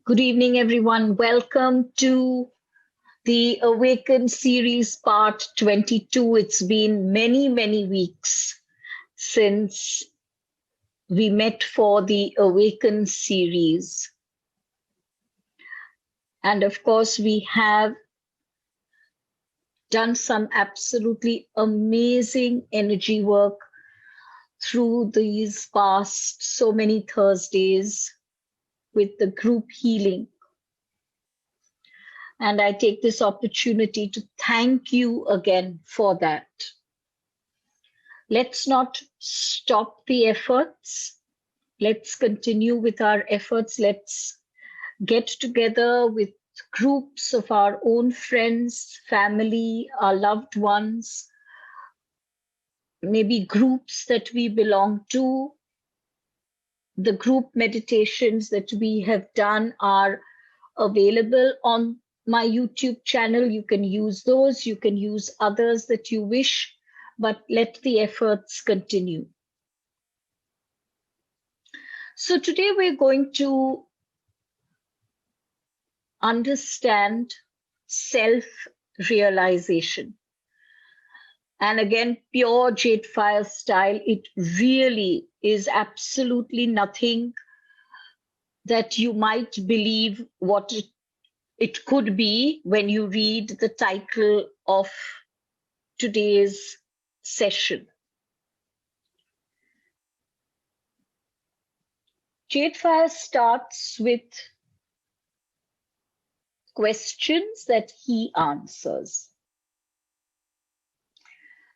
Good evening, everyone. Welcome to the Awaken series part 22. It's been many weeks since we met for the Awaken series. And of course, we have done some absolutely amazing energy work through these past so many Thursdays with the group healing. And I take this opportunity to thank you again for that. Let's not stop the efforts. Let's continue with our efforts. Let's get together with groups of our own friends, family, our loved ones, maybe groups that we belong to. The group meditations that we have done are available on my YouTube channel. You can use those, you can use others that you wish, but let the efforts continue. So today we're going to understand self-realization. And again, pure Jade Fire style, it really is absolutely nothing that you might believe what it could be when you read the title of today's session. Jade Fire starts with questions that he answers.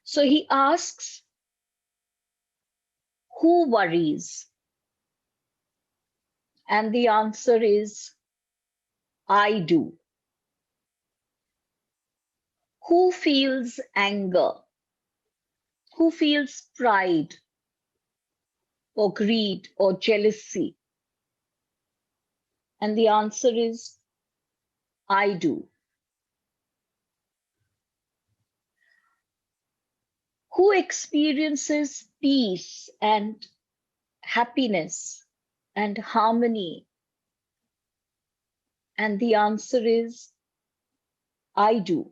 So he asks, who worries? And the answer is, I do. Who feels anger? Who feels pride or greed or jealousy? And the answer is, I do. Who experiences peace and happiness and harmony? And the answer is, I do.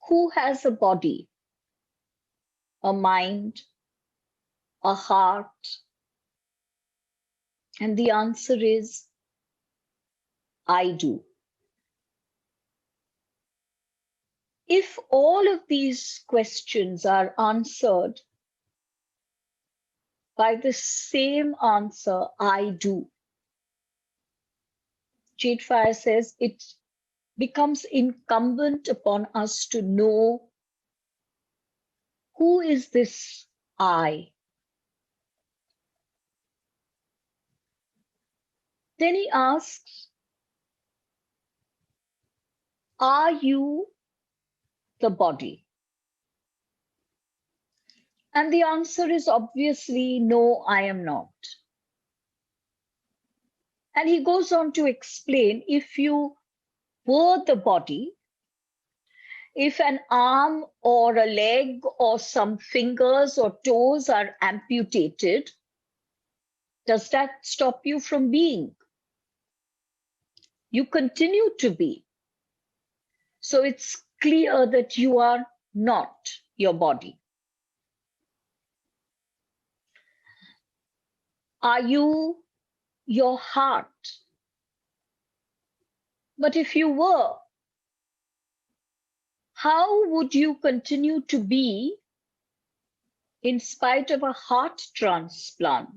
Who has a body, a mind, a heart? And the answer is, I do. If all of these questions are answered by the same answer, I do, Jade Fire says it becomes incumbent upon us to know, who is this I? Then he asks, are you the body? And the answer is obviously, no, I am not. And he goes on to explain, if you were the body, if an arm or a leg or some fingers or toes are amputated, does that stop you from being? You continue to be. So it's clear that you are not your body. Are you your heart? But if you were, how would you continue to be in spite of a heart transplant?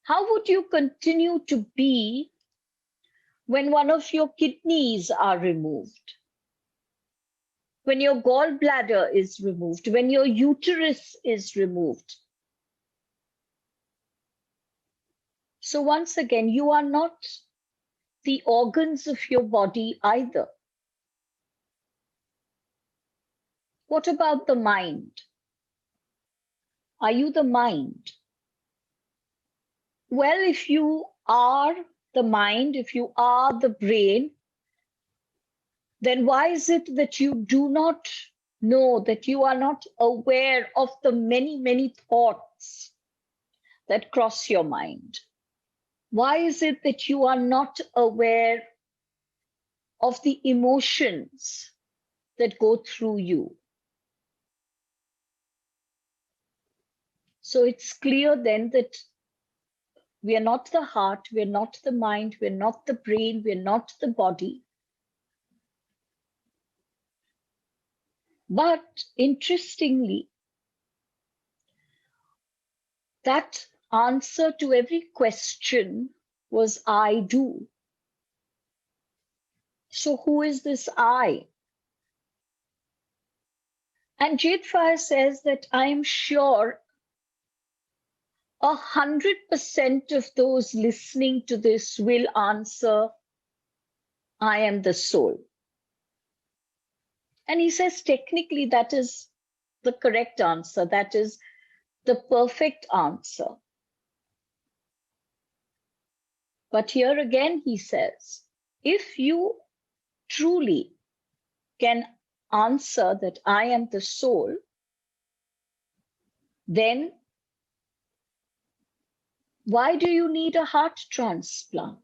How would you continue to be when one of your kidneys are removed? When your gallbladder is removed? When your uterus is removed? So once again, you are not the organs of your body either. What about the mind? Are you the mind? Well, if you are the mind, if you are the brain, then why is it that you do not know that you are not aware of the many, many thoughts that cross your mind? Why is it that you are not aware of the emotions that go through you? So it's clear then that we are not the heart, we're not the mind, we're not the brain, we're not the body. But interestingly, that answer to every question was I do. So who is this I? And Jade Fire says that I am sure 100% of those listening to this will answer, I am the soul. And he says technically that is the correct answer. That is the perfect answer. But here again, he says, if you truly can answer that I am the soul, then why do you need a heart transplant?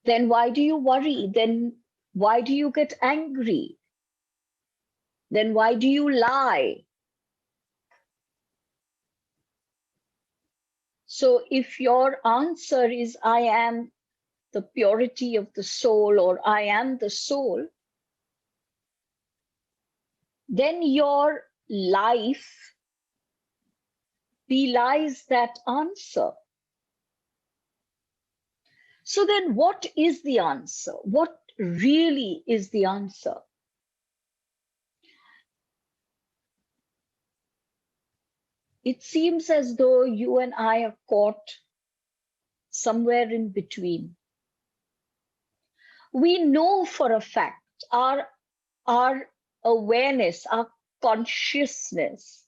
Then why do you worry? Then why do you get angry? Then why do you lie? So if your answer is, I am the purity of the soul, or I am the soul, then your life belies that answer. So then what is the answer? What really is the answer? It seems as though you and I are caught somewhere in between. We know for a fact our awareness, our consciousness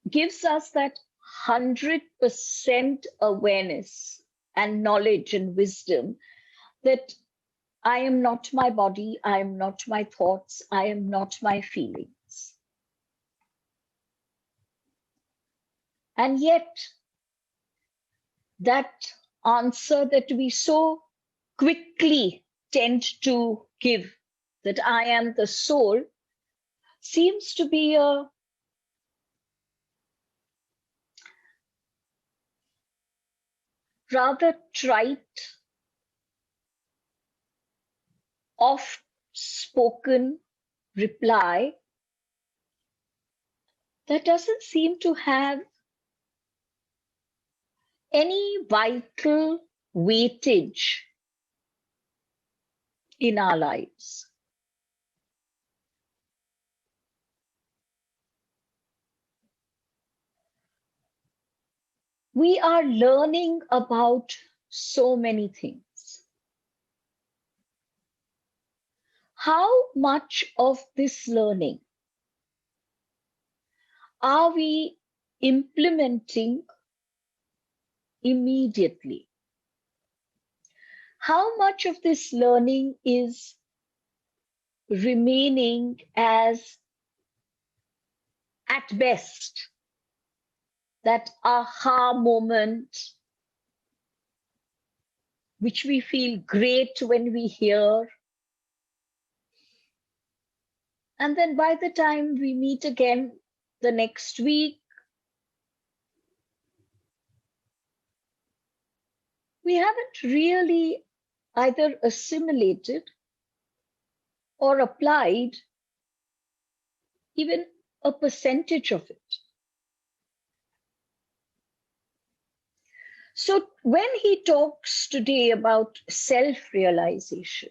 gives us that 100% awareness and knowledge and wisdom that I am not my body, I am not my thoughts, I am not my feelings. And yet, that answer that we so quickly tend to give, that I am the soul, seems to be a rather trite, oft-spoken reply that doesn't seem to have any vital weightage in our lives. We are learning about so many things. How much of this learning are we implementing immediately? How much of this learning is remaining as, at best, that aha moment, which we feel great when we hear, and then by the time we meet again the next week, we haven't really either assimilated or applied even a percentage of it. So when he talks today about self-realization,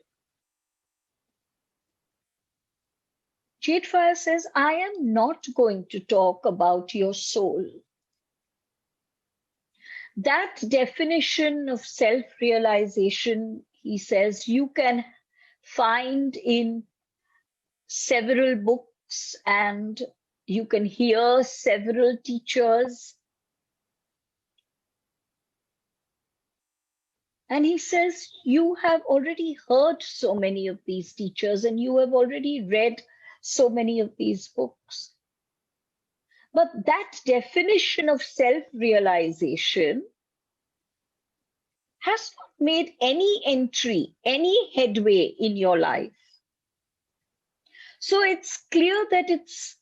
Jade Fire says, I am not going to talk about your soul. That definition of self-realization, he says, you can find in several books and you can hear several teachers. And he says, you have already heard so many of these teachers and you have already read so many of these books. But that definition of self-realization has not made any entry, any headway in your life. So it's clear that it's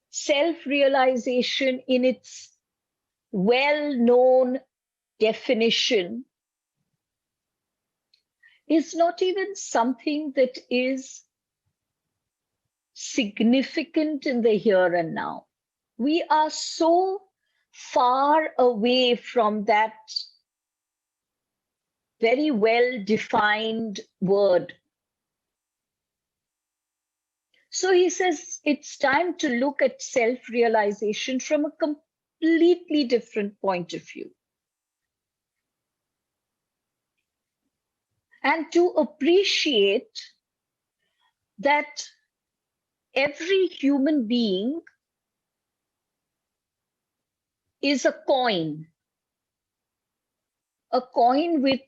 self-realization in its well-known definition is not even something that is significant in the here and now. We are so far away from that very well-defined word. So he says it's time to look at self-realization from a completely different point of view. And to appreciate that every human being is a coin with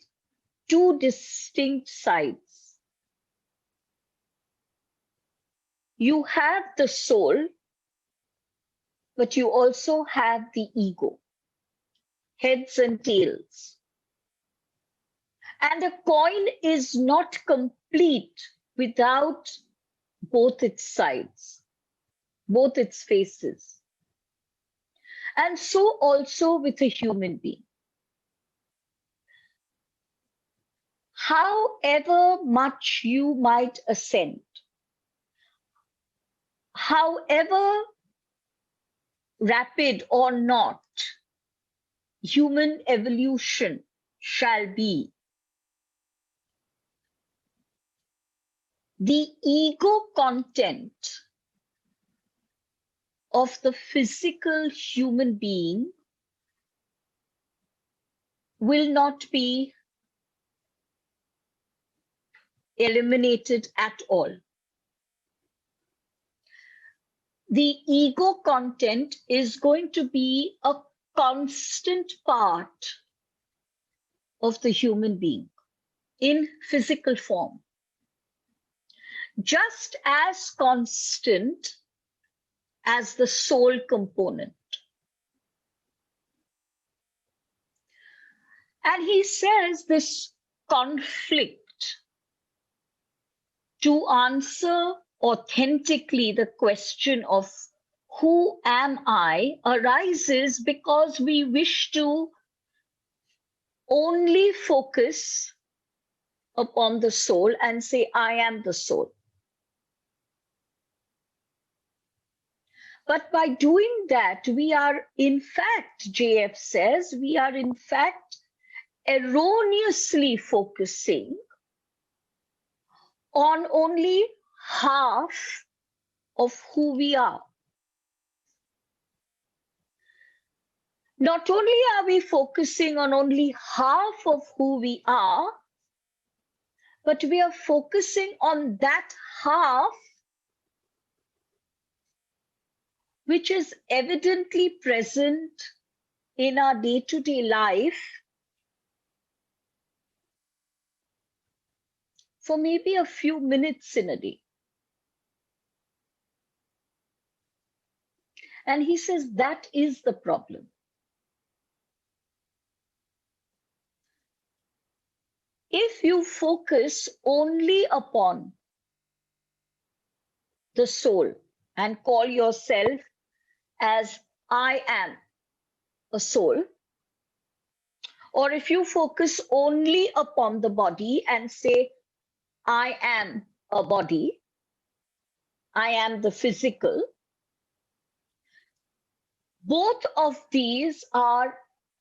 two distinct sides. You have the soul, but you also have the ego, heads and tails. And a coin is not complete without both its sides, both its faces. And so also with a human being. However much you might ascend, however rapid or not human evolution shall be, the ego content of the physical human being will not be eliminated at all. The ego content is going to be a constant part of the human being in physical form, just as constant as the soul component. And he says this conflict to answer authentically the question of who am I arises because we wish to only focus upon the soul and say, I am the soul. But by doing that, we are in fact, JF says, we are in fact erroneously focusing on only half of who we are. Not only are we focusing on only half of who we are, but we are focusing on that half which is evidently present in our day-to-day life for maybe a few minutes in a day. And he says that is the problem. If you focus only upon the soul and call yourself as I am a soul, or if you focus only upon the body and say, I am a body, I am the physical, both of these are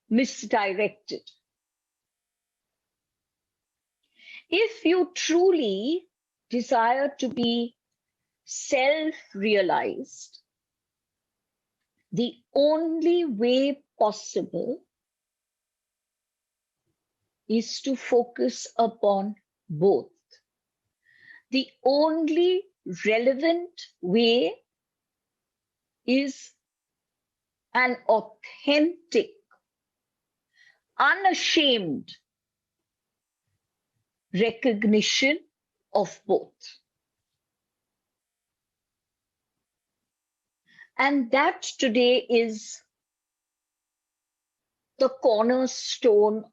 misdirected. If you truly desire to be self-realized, the only way possible is to focus upon both. The only relevant way is an authentic, unashamed recognition of both. And that today is the cornerstone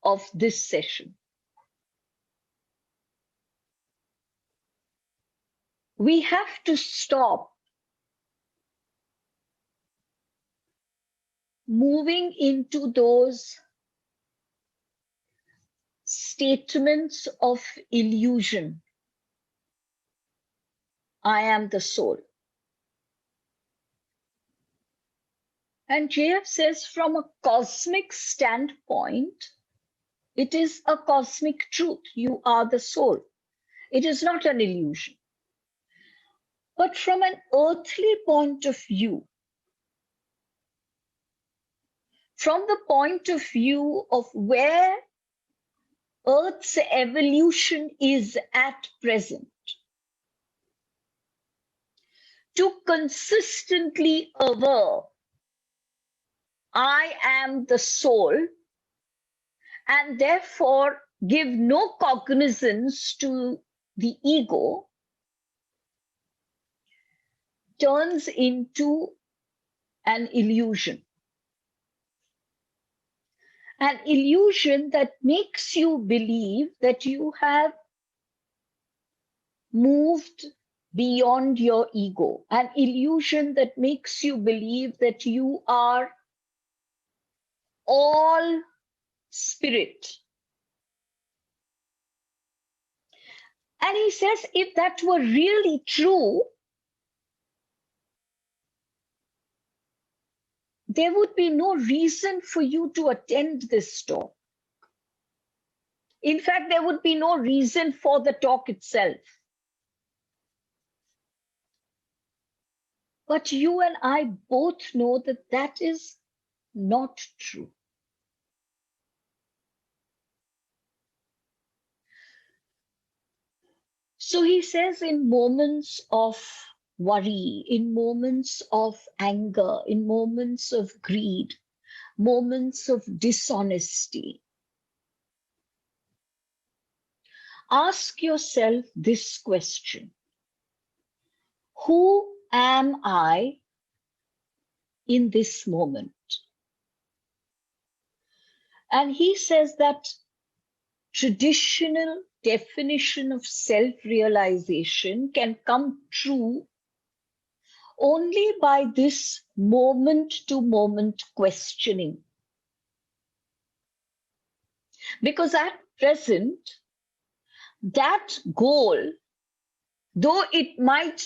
of this session. We have to stop moving into those statements of illusion. I am the soul. And JF says, from a cosmic standpoint, it is a cosmic truth. You are the soul. It is not an illusion. But from an earthly point of view, from the point of view of where Earth's evolution is at present, to consistently aver, I am the soul, and therefore give no cognizance to the ego, turns into an illusion. An illusion that makes you believe that you have moved beyond your ego. An illusion that makes you believe that you are all spirit. And he says, if that were really true, there would be no reason for you to attend this talk. In fact, there would be no reason for the talk itself. But you and I both know that that is not true. So he says, in moments of worry, in moments of anger, in moments of greed, moments of dishonesty, ask yourself this question: who am I in this moment? And he says that traditional definition of self-realization can come true only by this moment-to-moment questioning. Because at present, that goal, though it might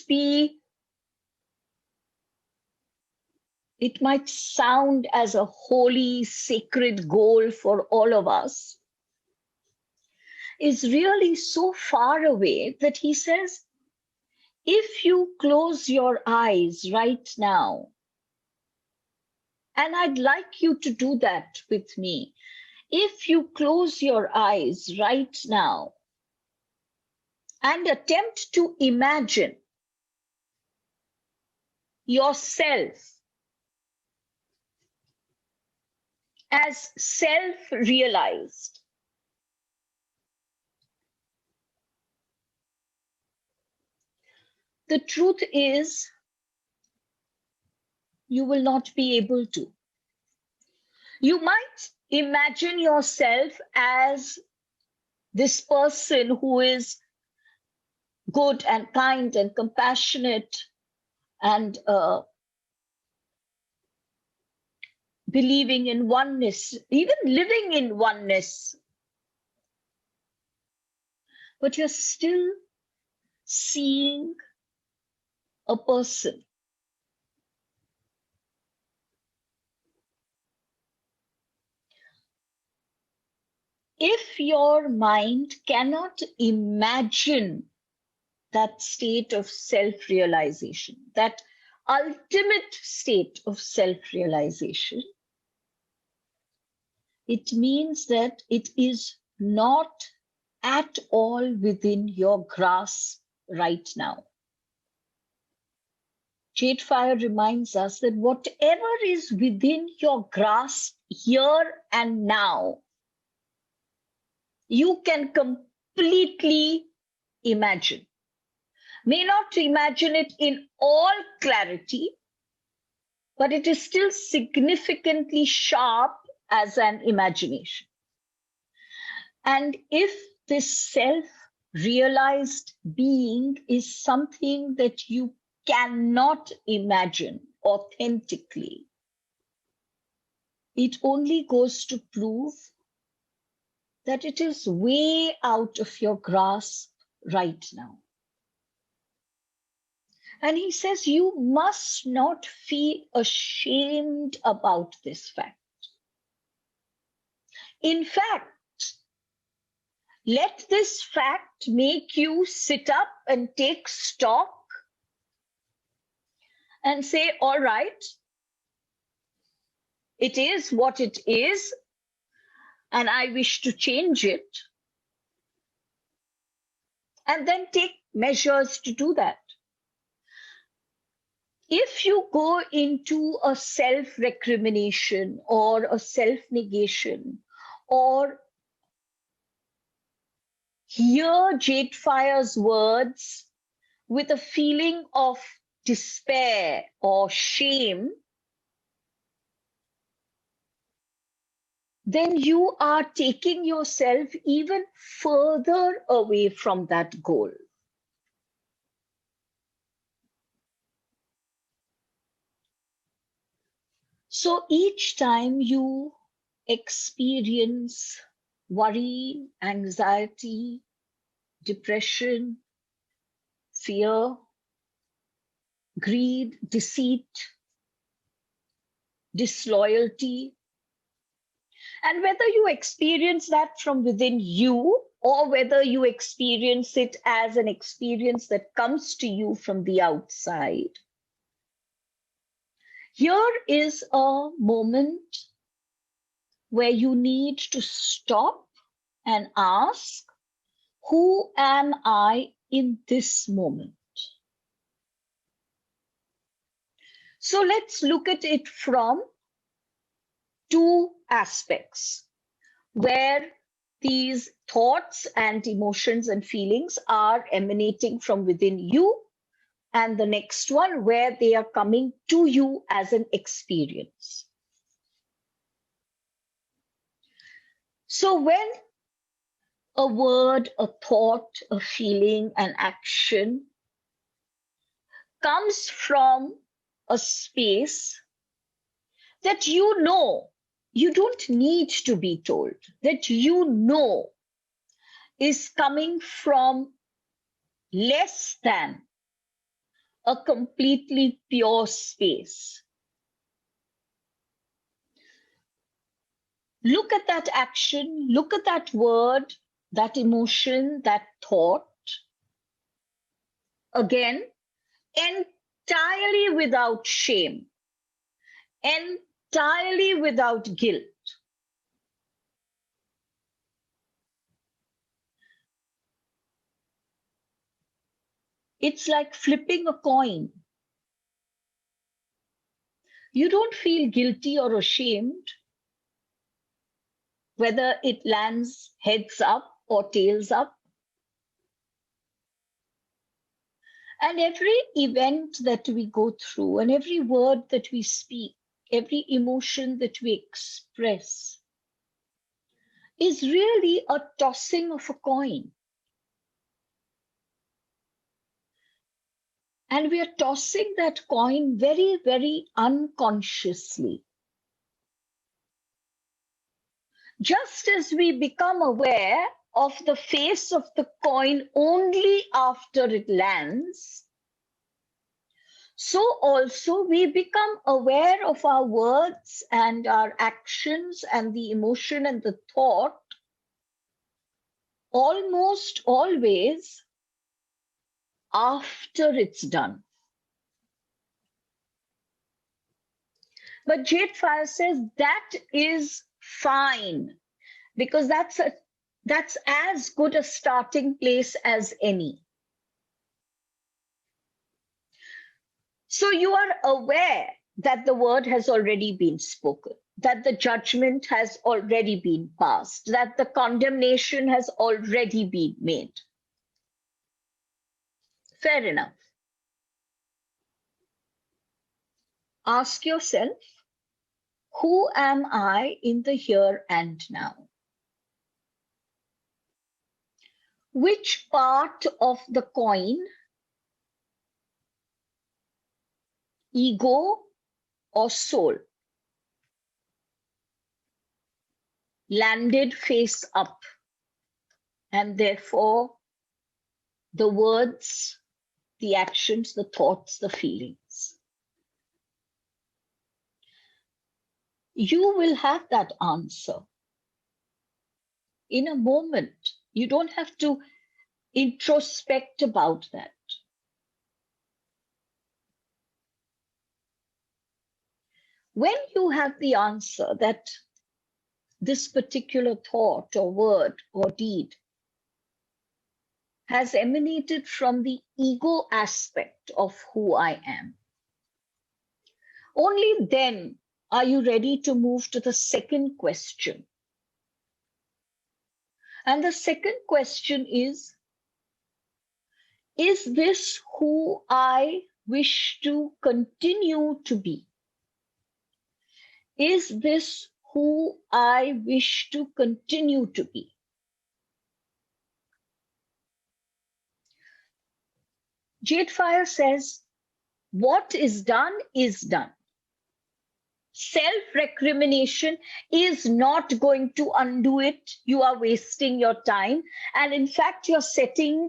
sound as a holy, sacred goal for all of us, is really so far away that he says, if you close your eyes right now, and I'd like you to do that with me, if you close your eyes right now and attempt to imagine yourself as self-realized, the truth is, you will not be able to. You might imagine yourself as this person who is good and kind and compassionate and believing in oneness, even living in oneness. But you're still seeing a person. If your mind cannot imagine that state of self-realization, that ultimate state of self-realization, it means that it is not at all within your grasp right now. Jade Fire reminds us that whatever is within your grasp here and now you can completely imagine. May not imagine it in all clarity, but it is still significantly sharp as an imagination. And if this self-realized being is something that you cannot imagine authentically, it only goes to prove that it is way out of your grasp right now. And he says, you must not feel ashamed about this fact. In fact, let this fact make you sit up and take stock and say, all right, it is what it is, and I wish to change it. And then take measures to do that. If you go into a self-recrimination or a self-negation, or hear Jetfire's words with a feeling of despair or shame, then you are taking yourself even further away from that goal. So each time you experience worry, anxiety, depression, fear, greed, deceit, disloyalty, and whether you experience that from within you or whether you experience it as an experience that comes to you from the outside, here is a moment where you need to stop and ask, who am I in this moment? So let's look at it from two aspects, where these thoughts and emotions and feelings are emanating from within you, and the next one where they are coming to you as an experience. So when a word, a thought, a feeling, an action comes from a space that you know, you don't need to be told, that you know is coming from less than a completely pure space. Look at that action, look at that word, that emotion, that thought, again, entirely without shame, entirely without guilt. It's like flipping a coin. You don't feel guilty or ashamed whether it lands heads up or tails up. And every event that we go through and every word that we speak, every emotion that we express is really a tossing of a coin. And we are tossing that coin very, very unconsciously. Just as we become aware of the face of the coin only after it lands, so also we become aware of our words and our actions and the emotion and the thought almost always after it's done. But Jetfire says that is fine, because that's as good a starting place as any. So you are aware that the word has already been spoken. that the judgment has already been passed, that the condemnation has already been made. Fair enough. Ask yourself, who am I in the here and now? Which part of the coin, ego or soul, landed face up, and therefore the words, the actions, the thoughts, the feelings? You will have that answer in a moment. You don't have to introspect about that. When you have the answer that this particular thought or word or deed has emanated from the ego aspect of who I am, only then are you ready to move to the second question. And the second question is this who I wish to continue to be? Is this who I wish to continue to be? Jade Fire says, what is done is done. Self-recrimination is not going to undo it. You are wasting your time. And in fact, you're setting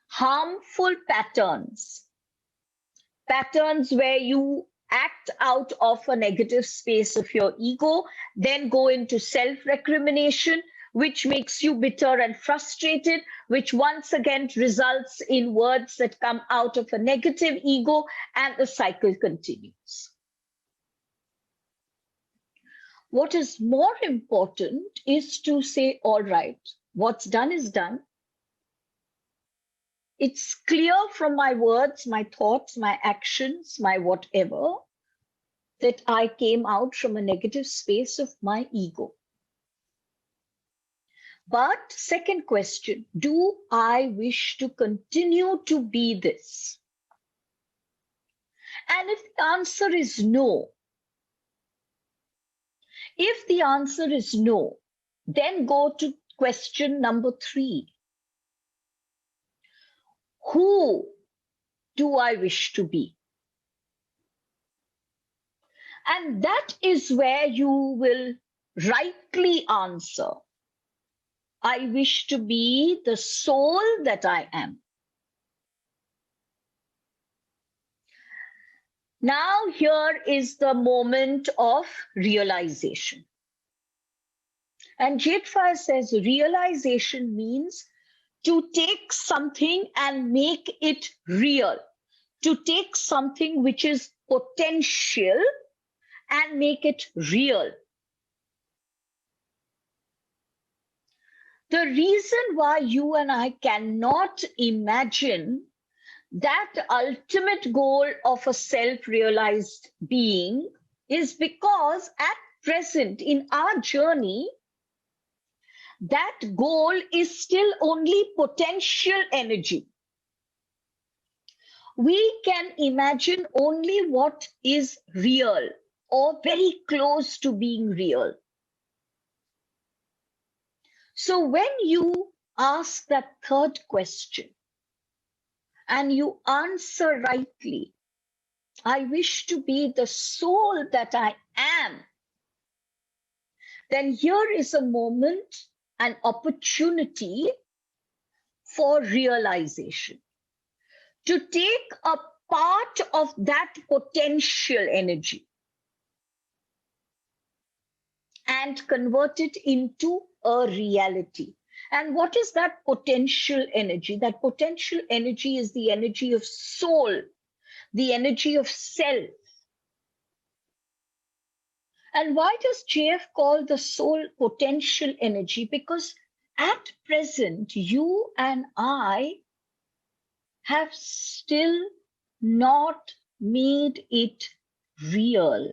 harmful patterns. Patterns where you act out of a negative space of your ego, then go into self-recrimination, which makes you bitter and frustrated, which once again results in words that come out of a negative ego, and the cycle continues. What is more important is to say, all right, what's done is done. It's clear from my words, my thoughts, my actions, my whatever, that I came out from a negative space of my ego. But second question, do I wish to continue to be this? And if the answer is no, then go to question number 3. Who do I wish to be? And that is where you will rightly answer, I wish to be the soul that I am. Now here is the moment of realization. And Jade Fire says realization means to take something and make it real, to take something which is potential and make it real. The reason why you and I cannot imagine that ultimate goal of a self-realized being is because at present in our journey, that goal is still only potential energy. We can imagine only what is real or very close to being real. So when you ask that third question and you answer rightly, I wish to be the soul that I am, then here is a moment, an opportunity for realization, to take a part of that potential energy and convert it into a reality. And what is that potential energy? That potential energy is the energy of soul, the energy of self. And why does JF call the soul potential energy? Because at present, you and I have still not made it real.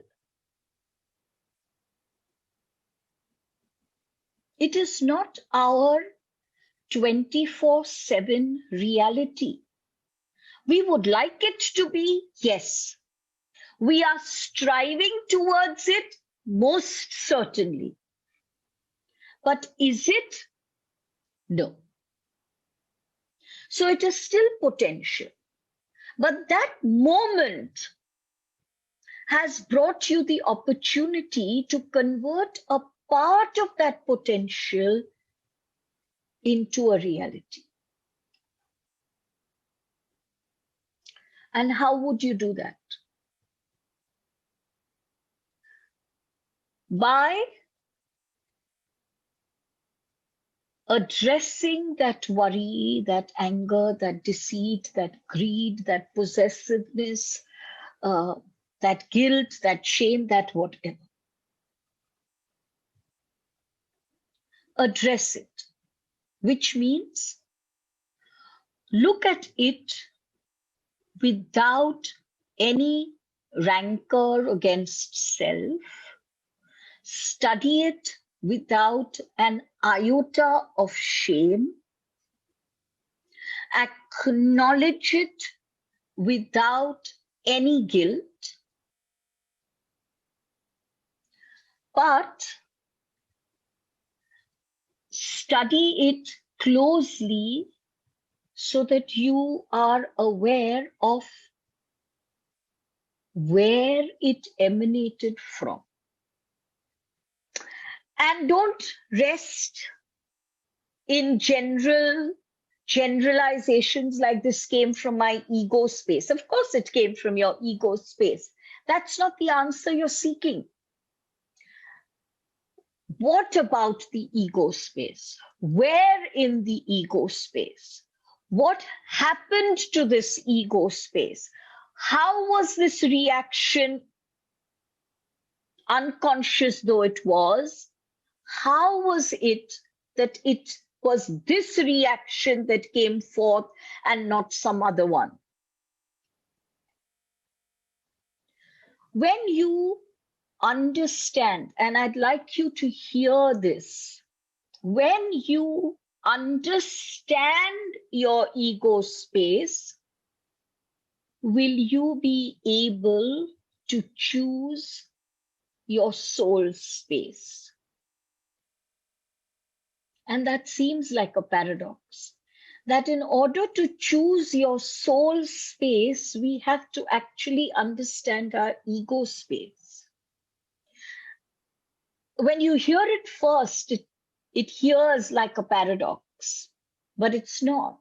It is not our 24/7 reality. We would like it to be, yes. We are striving towards it, most certainly. But is it? No. So it is still potential. But that moment has brought you the opportunity to convert a part of that potential into a reality. And how would you do that? By addressing that worry, that anger, that deceit, that greed, that possessiveness, that guilt, that shame, that whatever. Address it, which means look at it without any rancor against self. Study it without an iota of shame. Acknowledge it without any guilt. But study it closely so that you are aware of where it emanated from. And don't rest in generalizations like this came from my ego space. Of course, it came from your ego space. That's not the answer you're seeking. What about the ego space? Where in the ego space? What happened to this ego space? How was this reaction, unconscious though it was, how was it that it was this reaction that came forth and not some other one? When you understand, and I'd like you to hear this, when you understand your ego space, will you be able to choose your soul space? And that seems like a paradox, that in order to choose your soul space, we have to actually understand our ego space. When you hear it first, it hears like a paradox, but it's not.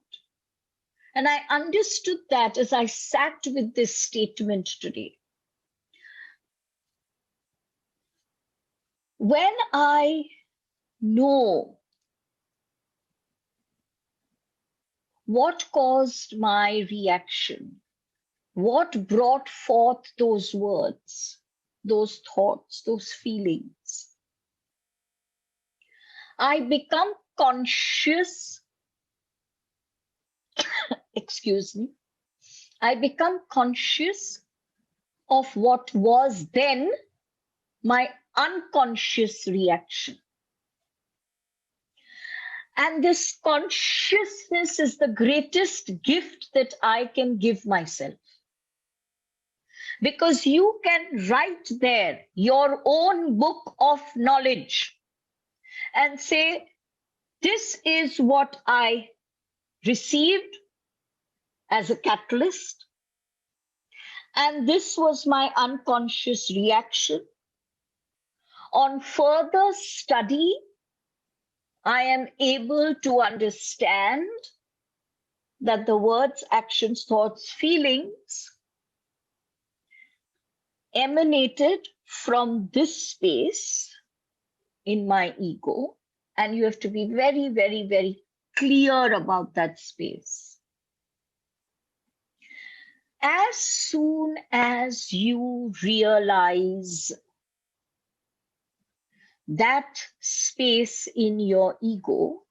And I understood that as I sat with this statement today. When I know what caused my reaction, what brought forth those words, those thoughts, those feelings, I become conscious, excuse me, I become conscious of what was then my unconscious reaction. And this consciousness is the greatest gift that I can give myself. Because you can write there your own book of knowledge and say, this is what I received as a catalyst, and this was my unconscious reaction. On further study, I am able to understand that the words, actions, thoughts, feelings emanated from this space in my ego, and you have to be very, very, very clear about that space. As soon as you realize that space in your ego,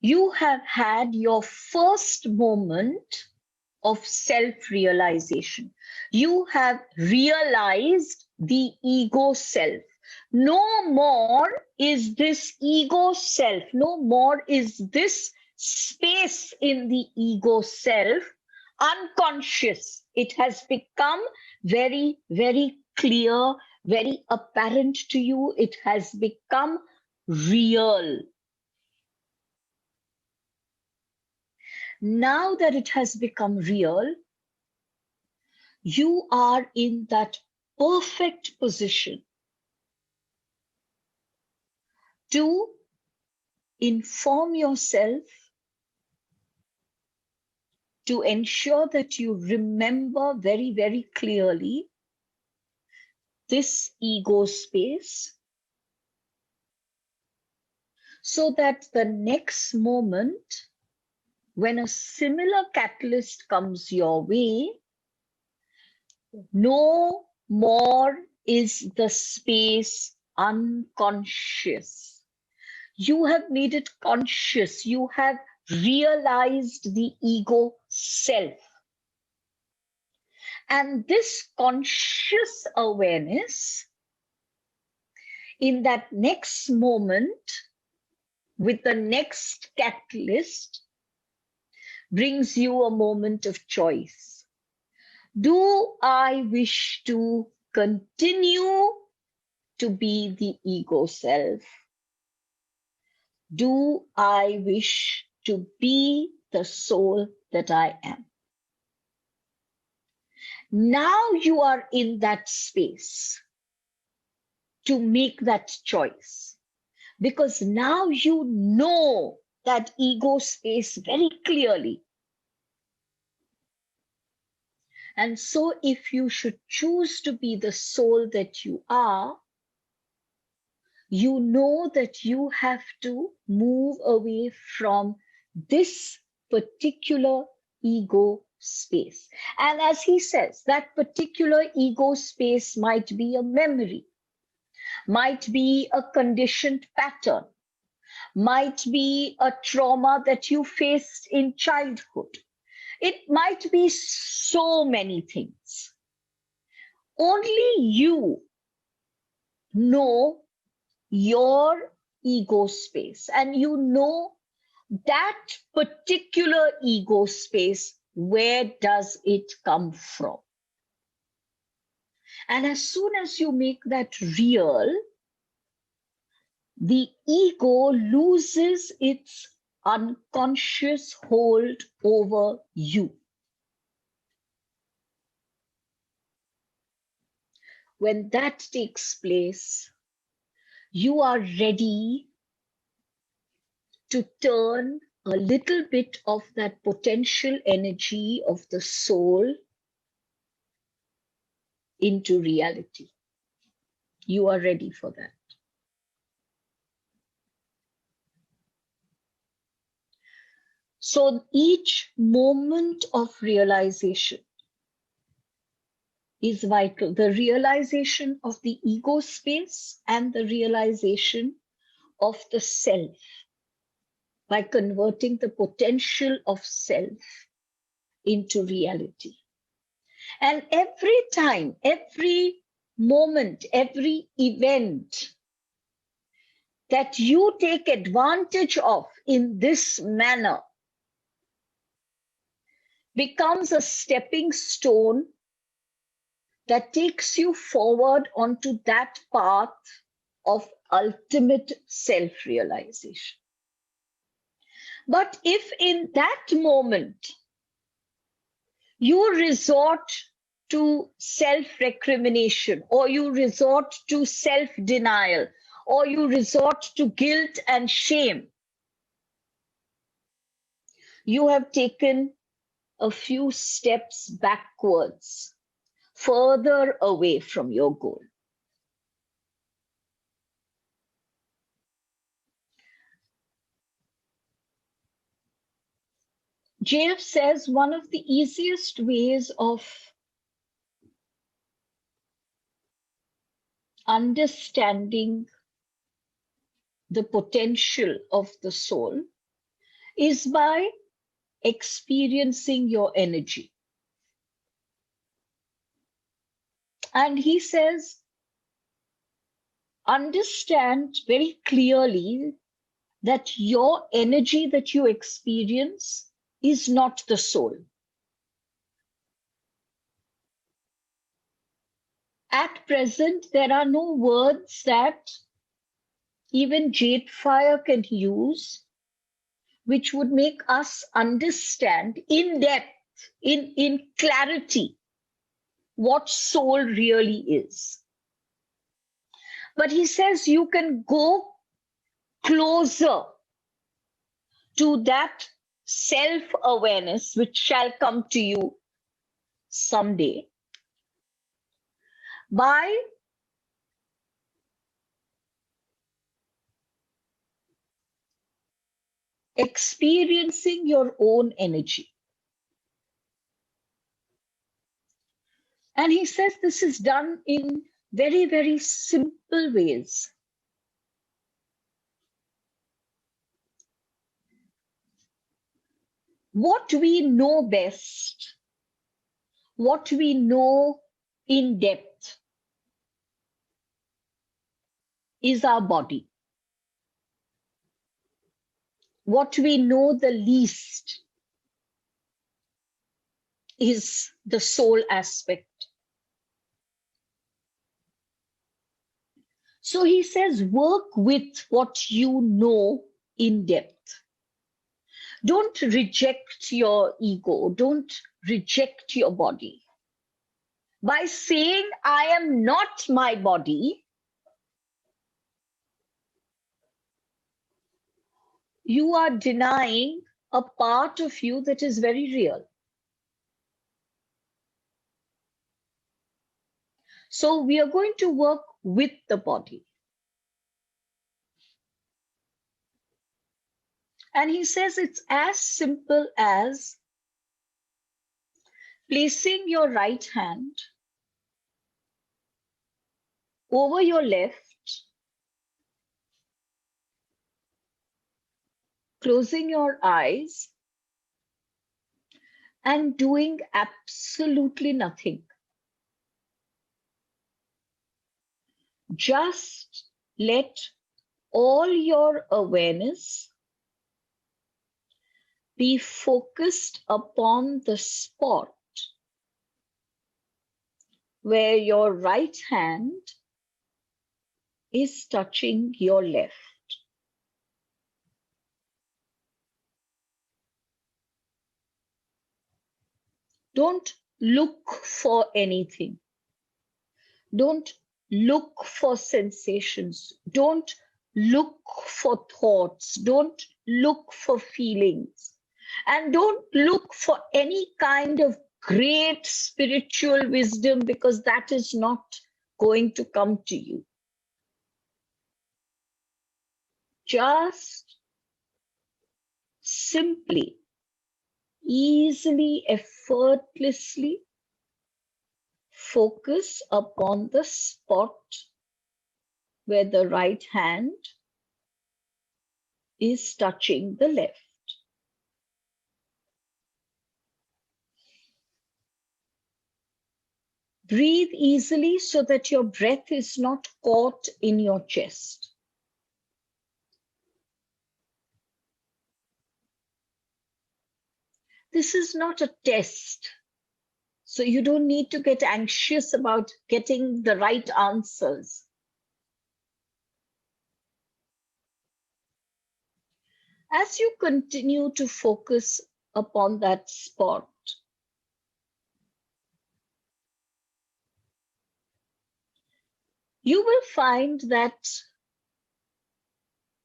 you have had your first moment of self-realization. You have realized the ego self. No more is this ego self, no more is this space in the ego self unconscious. It has become very, very clear, very apparent to you. It has become real. Now that it has become real, you are in that perfect position to inform yourself, to ensure that you remember very, very clearly this ego space, so that the next moment, when a similar catalyst comes your way, no more is the space unconscious. You have made it conscious. You have realized the ego self. And this conscious awareness, in that next moment, with the next catalyst, brings you a moment of choice. Do I wish to continue to be the ego self? Do I wish to be the soul that I am? Now you are in that space to make that choice, because now you know that ego space very clearly. And so if you should choose to be the soul that you are, you know that you have to move away from this particular ego space. And as he says, that particular ego space might be a memory, might be a conditioned pattern, might be a trauma that you faced in childhood. It might be so many things. Only you know your ego space, and you know that particular ego space, where does it come from? And as soon as you make that real, the ego loses its unconscious hold over you. When that takes place, you are ready to turn a little bit of that potential energy of the soul into reality. You are ready for that. So each moment of realization is vital. The realization of the ego space and the realization of the self, by converting the potential of self into reality. And every time, every moment, every event that you take advantage of in this manner becomes a stepping stone that takes you forward onto that path of ultimate self-realization. But if in that moment you resort to self-recrimination, or you resort to self-denial, or you resort to guilt and shame, you have taken a few steps backwards, further away from your goal. JF says one of the easiest ways of understanding the potential of the soul is by experiencing your energy. And he says, understand very clearly that your energy that you experience is not the soul. At present, there are no words that even Jade Fire can use which would make us understand in depth, in clarity, what soul really is. But he says you can go closer to that self-awareness which shall come to you someday by experiencing your own energy. And he says this is done in very, very simple ways. What we know best, what we know in depth, is our body. What we know the least is the soul aspect. So he says, work with what you know in depth. Don't reject your ego. Don't reject your body. By saying, I am not my body, you are denying a part of you that is very real. So we are going to work with the body. And he says it's as simple as placing your right hand over your left, closing your eyes, and doing absolutely nothing. Just let all your awareness be focused upon the spot where your right hand is touching your left. Don't look for anything. Don't look for sensations. Don't look for thoughts. Don't look for feelings. And don't look for any kind of great spiritual wisdom, because that is not going to come to you. Just simply, easily, effortlessly focus upon the spot where the right hand is touching the left. Breathe easily so that your breath is not caught in your chest. This is not a test, so you don't need to get anxious about getting the right answers. As you continue to focus upon that spot, you will find that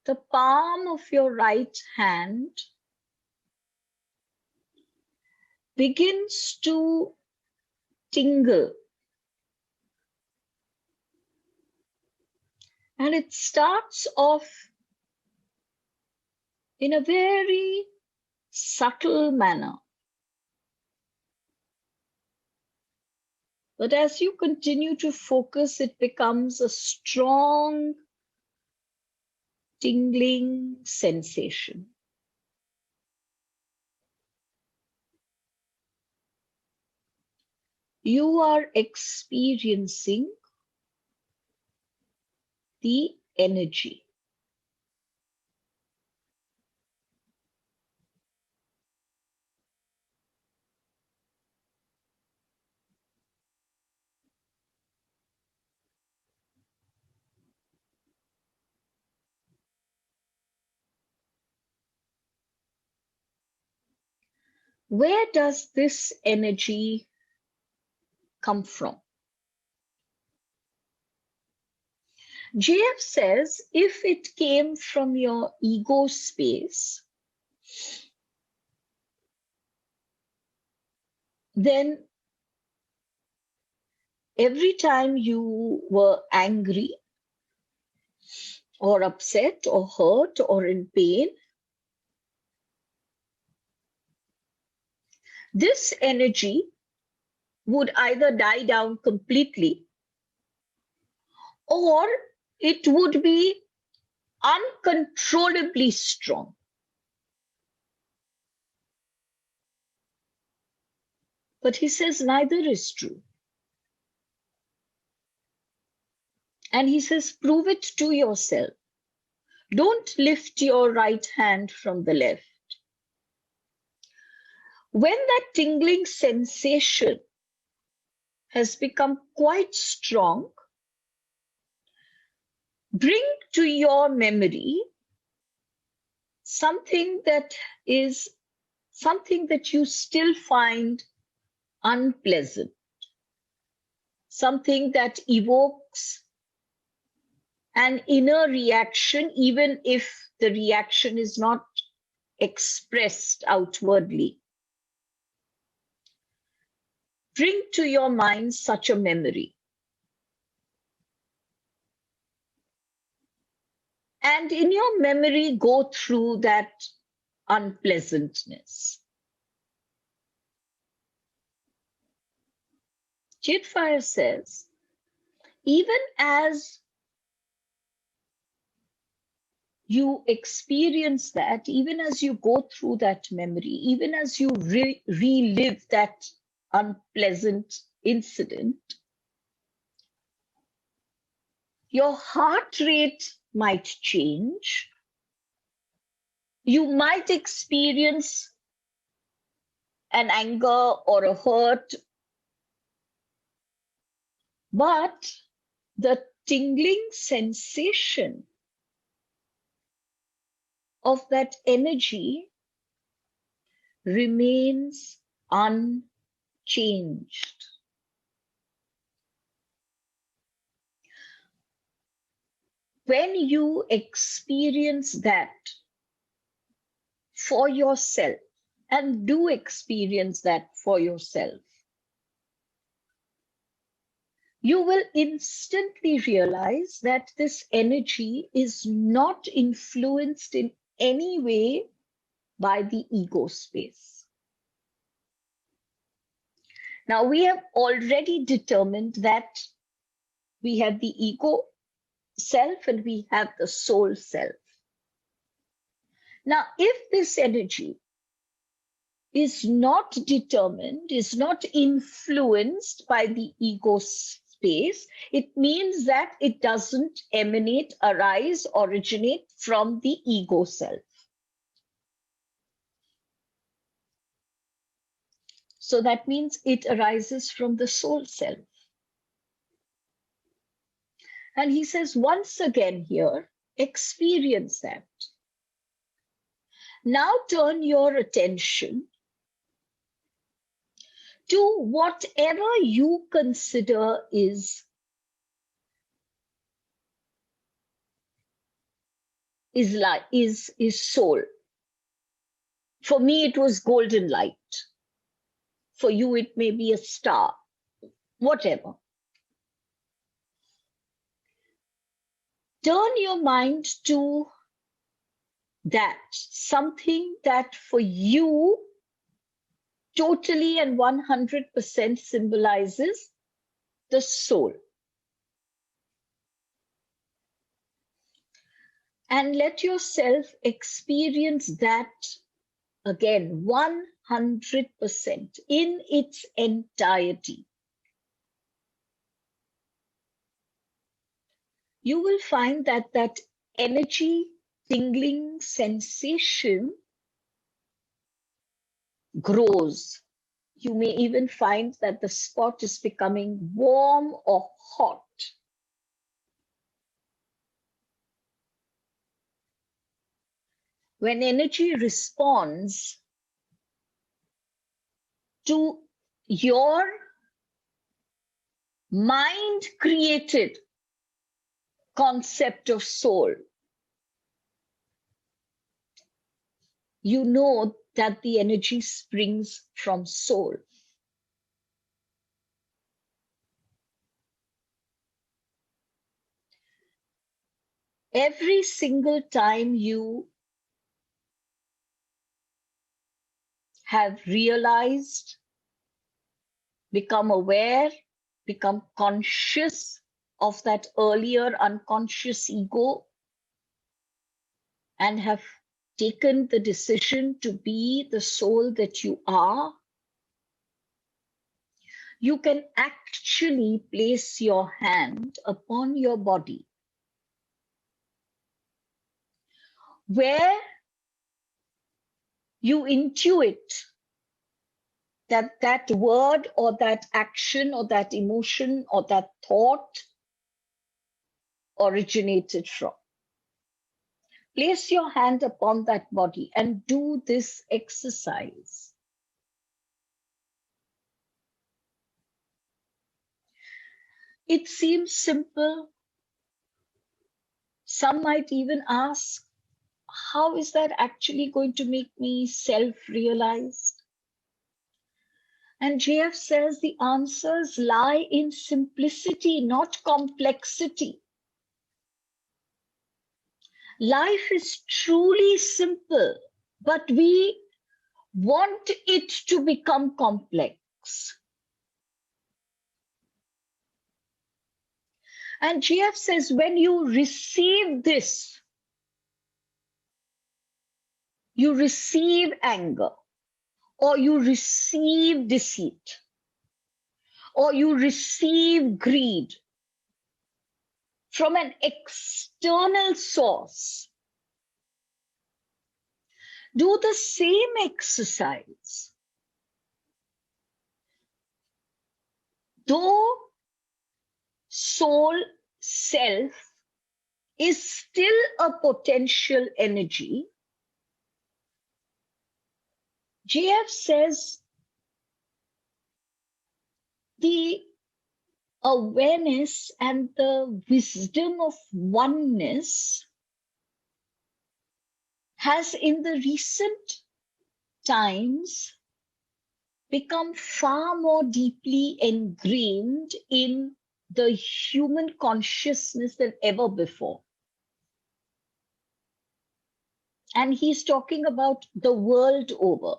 the palm of your right hand begins to tingle. And it starts off in a very subtle manner. But as you continue to focus, it becomes a strong tingling sensation. You are experiencing the energy. Where does this energy come from? JF says if it came from your ego space, then every time you were angry or upset or hurt or in pain, this energy would either die down completely or it would be uncontrollably strong. But he says neither is true. And he says, prove it to yourself. Don't lift your right hand from the left. When that tingling sensation has become quite strong, bring to your memory something that you still find unpleasant, something that evokes an inner reaction, even if the reaction is not expressed outwardly. Bring to your mind such a memory. And in your memory, go through that unpleasantness. Jetfire says, even as you experience that, even as you go through that memory, even as you relive that unpleasant incident, your heart rate might change. You might experience an anger or a hurt, but the tingling sensation of that energy remains unchanged. When you experience that for yourself, and do experience that for yourself, you will instantly realize that this energy is not influenced in any way by the ego space. Now, we have already determined that we have the ego self and we have the soul self. Now, if this energy is not determined, is not influenced by the ego space, it means that it doesn't emanate, arise, originate from the ego self. So that means it arises from the soul self. And he says, once again here, experience that. Now turn your attention to whatever you consider is soul. For me, it was golden light. For you, it may be a star, whatever. Turn your mind to that, something that for you totally and 100% symbolizes the soul. And let yourself experience that again, 100% in its entirety. you will find that that energy tingling sensation grows. You may even find that the spot is becoming warm or hot. When energy responds to your mind created concept of soul, you know that the energy springs from soul. Every single time you have realized, become aware, become conscious of that earlier unconscious ego, and have taken the decision to be the soul that you are, you can actually place your hand upon your body, where you intuit that that word or that action or that emotion or that thought originated from. Place your hand upon that body and do this exercise. It seems simple. Some might even ask, how is that actually going to make me self-realized? And JF says the answers lie in simplicity, not complexity. Life is truly simple, but we want it to become complex. And GF says, when you receive this, you receive anger, or you receive deceit, or you receive greed from an external source. Do the same exercise. Though soul, self, is still a potential energy, JF says the awareness and the wisdom of oneness has in the recent times become far more deeply ingrained in the human consciousness than ever before. And he's talking about the world over.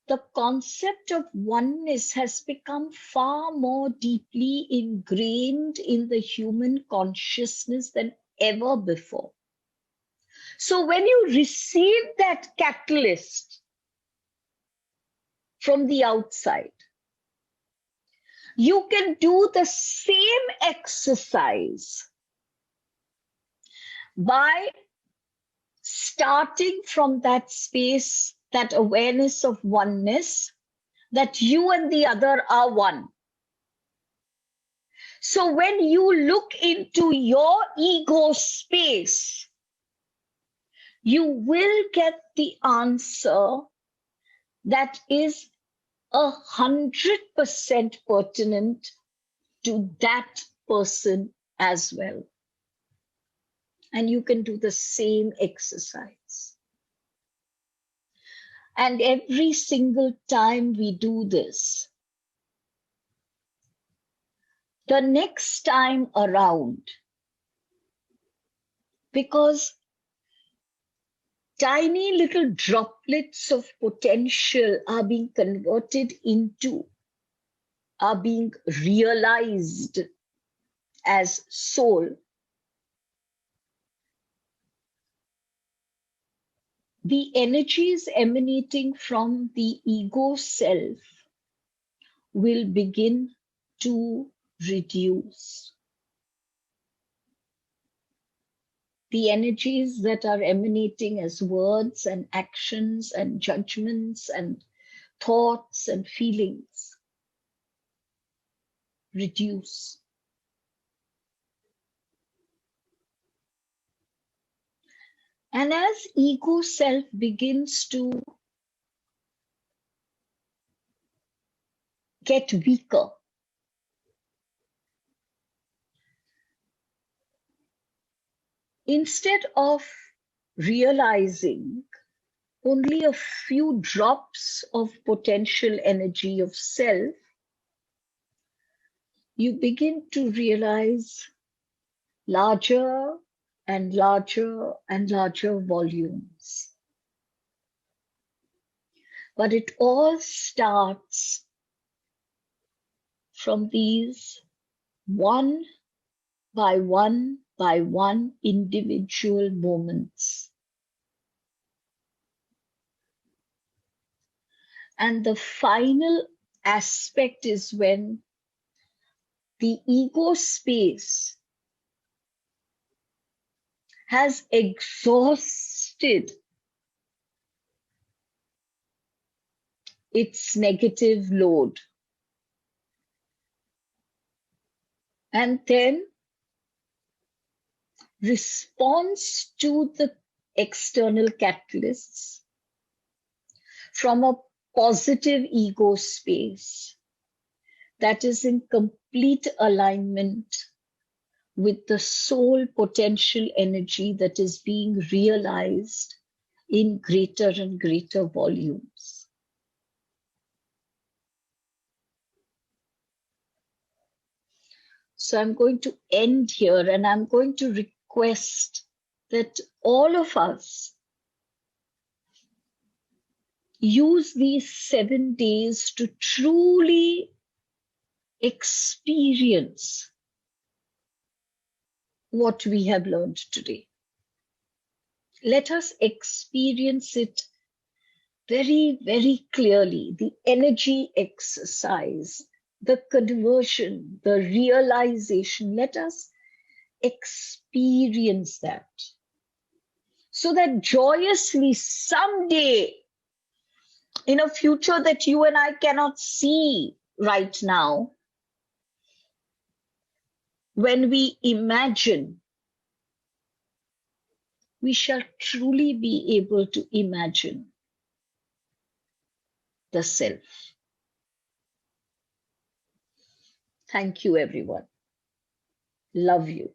The concept of oneness has become far more deeply ingrained in the human consciousness than ever before. So when you receive that catalyst from the outside, you can do the same exercise by starting from that space, that awareness of oneness, that you and the other are one. So when you look into your ego space, you will get the answer that is 100% pertinent to that person as well. And you can do the same exercise. And every single time we do this, the next time around, because tiny little droplets of potential are being converted into, are being realized as soul. The energies emanating from the ego self will begin to reduce. the energies that are emanating as words and actions and judgments and thoughts and feelings reduce. And as ego self begins to get weaker, instead of realizing only a few drops of potential energy of self, you begin to realize larger and larger and larger volumes. But it all starts from these one by one by one individual moments. And the final aspect is when the ego space has exhausted its negative load. And then responds to the external catalysts from a positive ego space that is in complete alignment with the soul potential energy that is being realized in greater and greater volumes. So I'm going to end here, and I'm going to request that all of us use these 7 days to truly experience what we have learned today. Let us experience it very, very clearly. The energy exercise, the conversion, the realization. Let us experience that so that joyously someday in a future that you and I cannot see right now, when we imagine, we shall truly be able to imagine the self. Thank you, everyone. Love you.